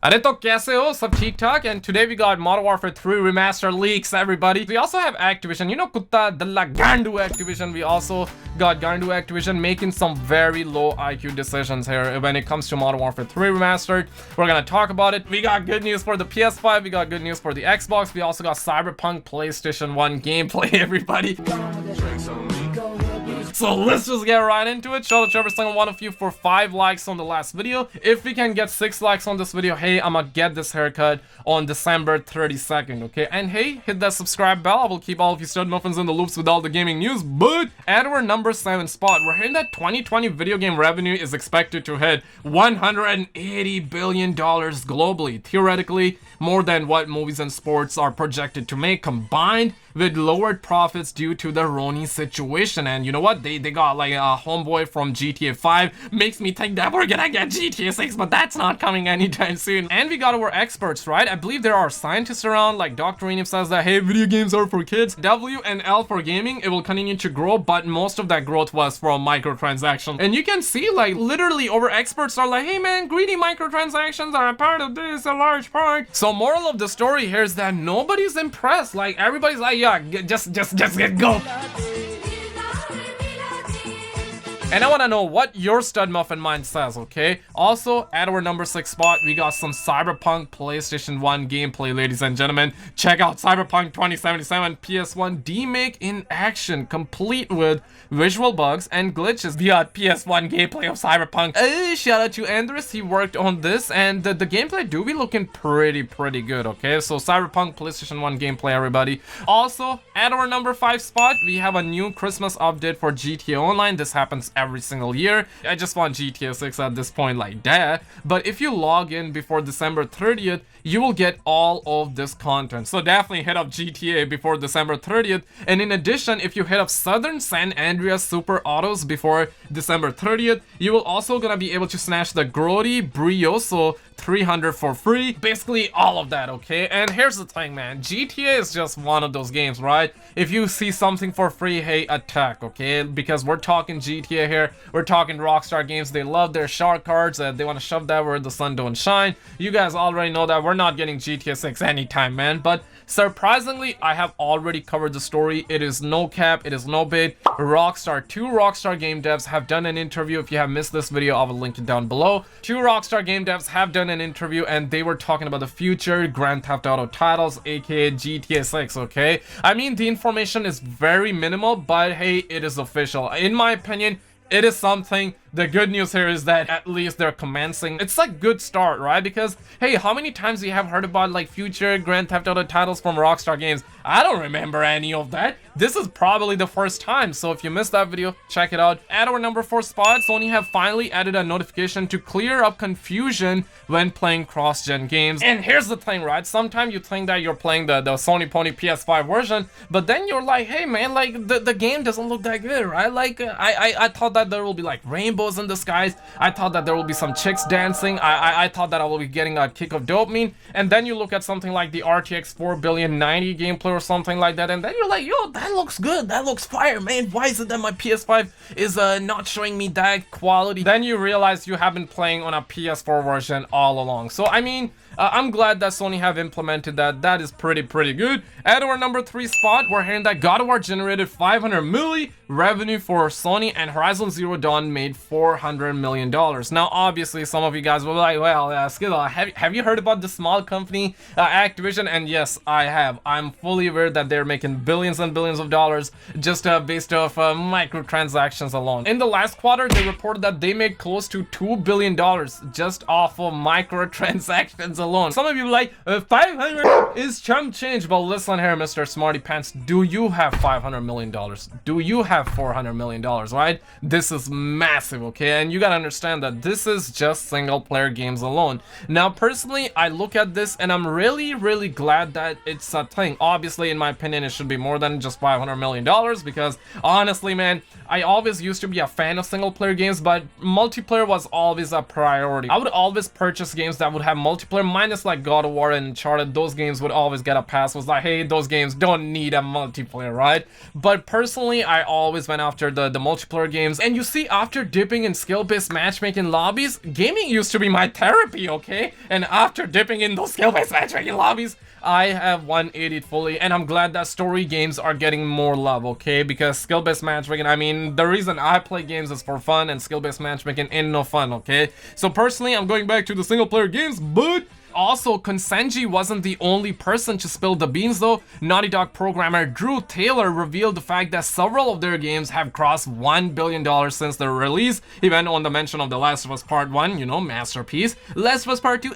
अरे तो कैसे हो सब ठीक ठाक and today we got Modern Warfare 3 Remastered leaks everybody. We also have Activision, you know kutta dalla gandu Activision. We also got gandu Activision making some very low IQ decisions here when it comes to Modern Warfare 3 Remastered. We're gonna talk about it. We got good news for the PS5, we got good news for the Xbox, we also got Cyberpunk PlayStation 1 gameplay everybody. So let's just get right into it. Shout out to every single one of you for 5 likes on the last video. If we can get 6 likes on this video, hey, I'ma get this haircut on December 32nd, okay? And hey, hit that subscribe bell. I will keep all of you stud muffins in the loops with all the gaming news. But at our number 7 spot, we're hearing that 2020 video game revenue is expected to hit $180 billion globally. Theoretically, more than what movies and sports are projected to make combined, with lowered profits due to the Roni situation. And you know what? They got like a homeboy from GTA 5. Makes me think that we're gonna get GTA 6, but that's not coming anytime soon. And we got our experts, right? I believe there are scientists around, like Dr. Renev says that, hey, video games are for kids. W and L for gaming, it will continue to grow, but most of that growth was from microtransactions. And you can see, like, literally our experts are like, hey man, greedy microtransactions are a part of this, a large part. So moral of the story here is that nobody's impressed. Like, everybody's like, yeah, just get go. And I want to know what your stud muffin mind says, okay? Also, at our number 6 spot, we got some Cyberpunk PlayStation 1 gameplay, ladies and gentlemen. Check out Cyberpunk 2077 PS1 demake in action, complete with visual bugs and glitches. We got PS1 gameplay of Cyberpunk. Shout out to Andres, he worked on this, and the gameplay do be looking pretty good, okay? So Cyberpunk PlayStation 1 gameplay, everybody. Also, at our number 5 spot, we have a new Christmas update for GTA Online. This happens every single year. I just want GTA 6 at this point like that. But if you log in before December 30th, you will get all of this content. So definitely hit up GTA before December 30th. And in addition, if you hit up Southern San Andreas Super Autos before December 30th, you will also gonna be able to snatch the Grody Brioso 300 for free. Basically all of that, okay? And here's the thing, man. GTA is just one of those games, right? If you see something for free, hey, attack, okay? Because we're talking GTA here. We're talking Rockstar Games. They love their shark cards. They want to shove that where the sun don't shine. You guys already know that we're not getting GTA 6 anytime, man. But surprisingly, I have already covered the story. It is no cap. It is no bait. Two Rockstar game devs have done an interview. If you have missed this video, I will link it down below. 2 Rockstar game devs have done an interview, and they were talking about the future Grand Theft Auto titles, aka GTA 6, okay? I mean, the information is very minimal, but hey, it is official. In my opinion, it is something. The good news here is that at least they're commencing. It's a good start, right? Because, hey, how many times you have heard about like future Grand Theft Auto titles from Rockstar Games? I don't remember any of that. This is probably the first time. So if you missed that video, check it out. At our number 4 spot, Sony have finally added a notification to clear up confusion when playing cross-gen games. And here's the thing, right? Sometimes you think that you're playing the Sony Pony PS5 version, but then you're like, hey man, like the game doesn't look that good, right? Like I thought that there will be like rainbows in the skies. I thought that there will be some chicks dancing. I thought that I will be getting a kick of dopamine. And then you look at something like the RTX 4090 gameplay or something like that, and then you're like, yo, that looks good. That looks fire, man. Why is it that my PS5 is not showing me that quality? Then you realize you have been playing on a PS4 version all along. So I mean, I'm glad that Sony have implemented that. That is pretty good. At our number 3 spot, we're hearing that God of War generated 500 million revenue for Sony, and Horizon Zero Dawn made $400 million. Now, obviously, some of you guys will be like, well, Skittle, have you heard about the small company, Activision? And yes, I have. I'm fully aware that they're making billions and billions of dollars just based off microtransactions alone. In the last quarter, they reported that they made close to $2 billion just off of microtransactions alone. Some of you like 500 is chump change, but listen here, Mr. Smarty Pants, do you have $500 million? Do you have $400 million, right? This is massive, okay? And you gotta understand that this is just single player games alone. Now, personally, I look at this and I'm really glad that it's a thing. Obviously, in my opinion, it should be more than just $500 million, because honestly, man, I always used to be a fan of single player games, but multiplayer was always a priority. I would always purchase games that would have multiplayer, minus like God of War and Uncharted. Those games would always get a pass. Was like, hey, those games don't need a multiplayer, right? But personally, I always went after the multiplayer games. And you see, after dipping in skill-based matchmaking lobbies, gaming used to be my therapy, okay? And after dipping in those skill-based matchmaking lobbies, I have 180'd fully, and I'm glad that story games are getting more love, okay? Because skill-based matchmaking, I mean, the reason I play games is for fun, and skill-based matchmaking ain't no fun, okay? So personally, I'm going back to the single-player games, but also, Konsenji wasn't the only person to spill the beans though. Naughty Dog programmer Drew Taylor revealed the fact that several of their games have crossed $1 billion since their release. He went on the mention of The Last of Us Part 1, you know, masterpiece. Last of Us Part 2,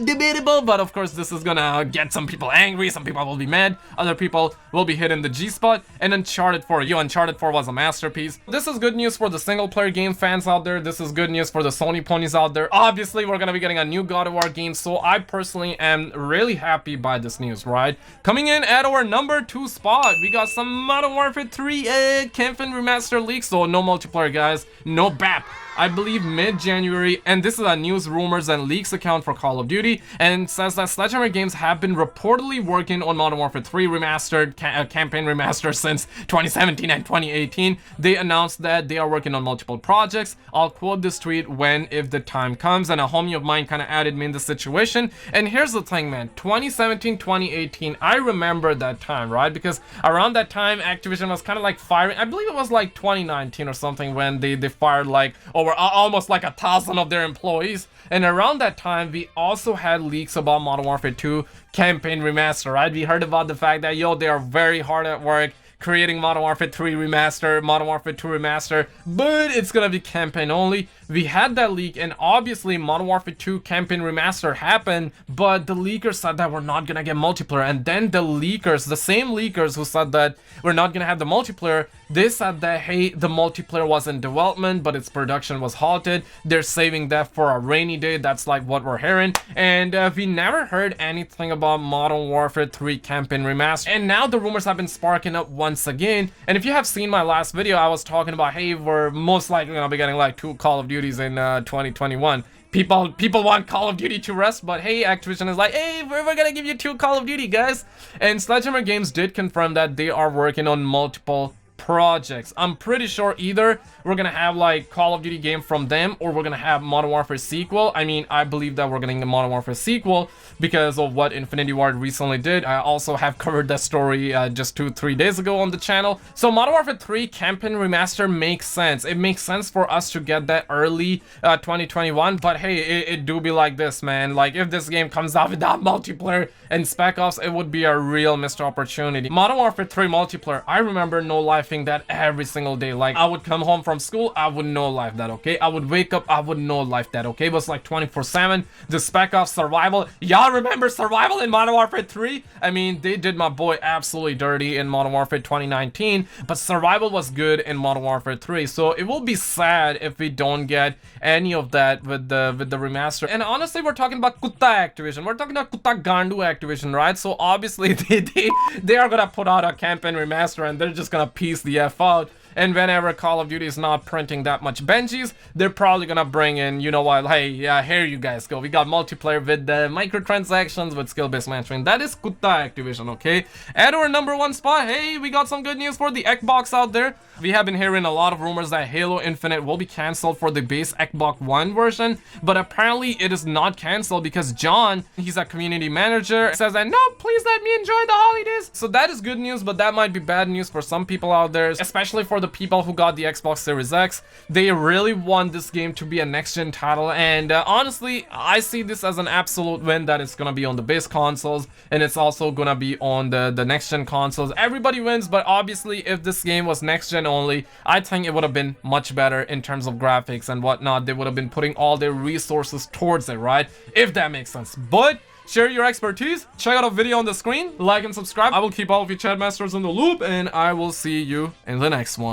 debatable, but of course this is gonna get some people angry, some people will be mad, other people will be hitting the G-spot. And Uncharted 4, Uncharted 4 was a masterpiece. This is good news for the single-player game fans out there. This is good news for the Sony ponies out there. Obviously, we're gonna be getting a new God of War game, so I personally am really happy by this news, right? Coming in at our number 2 spot, we got some Modern Warfare 3 Campaign Remastered leaks, so no multiplayer, guys, no BAP. I believe mid-January, and this is a news, rumors, and leaks account for Call of Duty, and it says that Sledgehammer Games have been reportedly working on Modern Warfare 3 Remastered, Campaign Remastered since 2017 and 2018. They announced that they are working on multiple projects. I'll quote this tweet when, if the time comes, and a homie of mine kind of added me in the situation. And here's the thing, man, 2017, 2018, I remember that time, right? Because around that time, Activision was kind of like firing, I believe it was like 2019 or something, when they fired like over almost like 1,000 of their employees. And around that time, we also had leaks about Modern Warfare 2 Campaign Remastered, right? We heard about the fact that, yo, they are very hard at work creating Modern Warfare 3 Remastered, Modern Warfare 2 Remastered, but it's gonna be campaign only. We had that leak, and obviously Modern Warfare 2 Campaign Remastered happened, but the leakers said that we're not gonna get multiplayer. And then the leakers, the same leakers who said that we're not gonna have the multiplayer, they said that, hey, the multiplayer was in development, but its production was halted. They're saving that for a rainy day. That's like what we're hearing. And we never heard anything about Modern Warfare 3 Campaign Remastered. And now the rumors have been sparking up once again. And if you have seen my last video, I was talking about, hey, we're most likely gonna be getting like 2 Call of Duties in 2021. People want Call of Duty to rest, but hey, Activision is like, hey, we're gonna give you 2 Call of Duty, guys. And Sledgehammer Games did confirm that they are working on multiple projects. I'm pretty sure either we're gonna have like Call of Duty game from them, or we're gonna have Modern Warfare sequel. I mean, I believe that we're getting the Modern Warfare sequel because of what Infinity Ward recently did. I also have covered that story just 2-3 days ago on the channel. So Modern Warfare 3 Campaign Remaster makes sense. It makes sense for us to get that early 2021, but hey, it do be like this, man. Like, if this game comes out without multiplayer and Spec Ops, it would be a real missed opportunity. Modern Warfare 3 multiplayer, I remember no-lifing that every single day. Like, I would come home from school, I would no-life that, okay? I would wake up, I would no-life that, okay? It was like 24/7. The Spec Ops survival, y'all remember survival in Modern Warfare 3? I mean, they did my boy absolutely dirty in Modern Warfare 2019, but survival was good in Modern Warfare 3. So it will be sad if we don't get any of that with the remaster. And honestly, we're talking about Kutta Activision. We're talking about Kutta Gandu Activision, right? So obviously they are gonna put out a campaign remaster, and they're just gonna piece the F out. And whenever Call of Duty is not printing that much Benjis, they're probably gonna bring in, you know what, hey, yeah, here you guys go. We got multiplayer with the microtransactions, with skill-based matchmaking. That is Kutta Activision, okay? At our number 1 spot, hey, we got some good news for the Xbox out there. We have been hearing a lot of rumors that Halo Infinite will be cancelled for the base Xbox One version, but apparently it is not cancelled because John, he's a community manager, says that, no, please let me enjoy the holidays. So that is good news, but that might be bad news for some people out there, especially for the people who got the Xbox Series X. They really want this game to be a next-gen title, and honestly, I see this as an absolute win that it's gonna be on the base consoles, and it's also gonna be on the next-gen consoles. Everybody wins, but obviously, if this game was next-gen only, I think it would have been much better in terms of graphics and whatnot. They would have been putting all their resources towards it, right? If that makes sense. But share your expertise, check out a video on the screen, like and subscribe. I will keep all of you chat masters in the loop, and I will see you in the next one.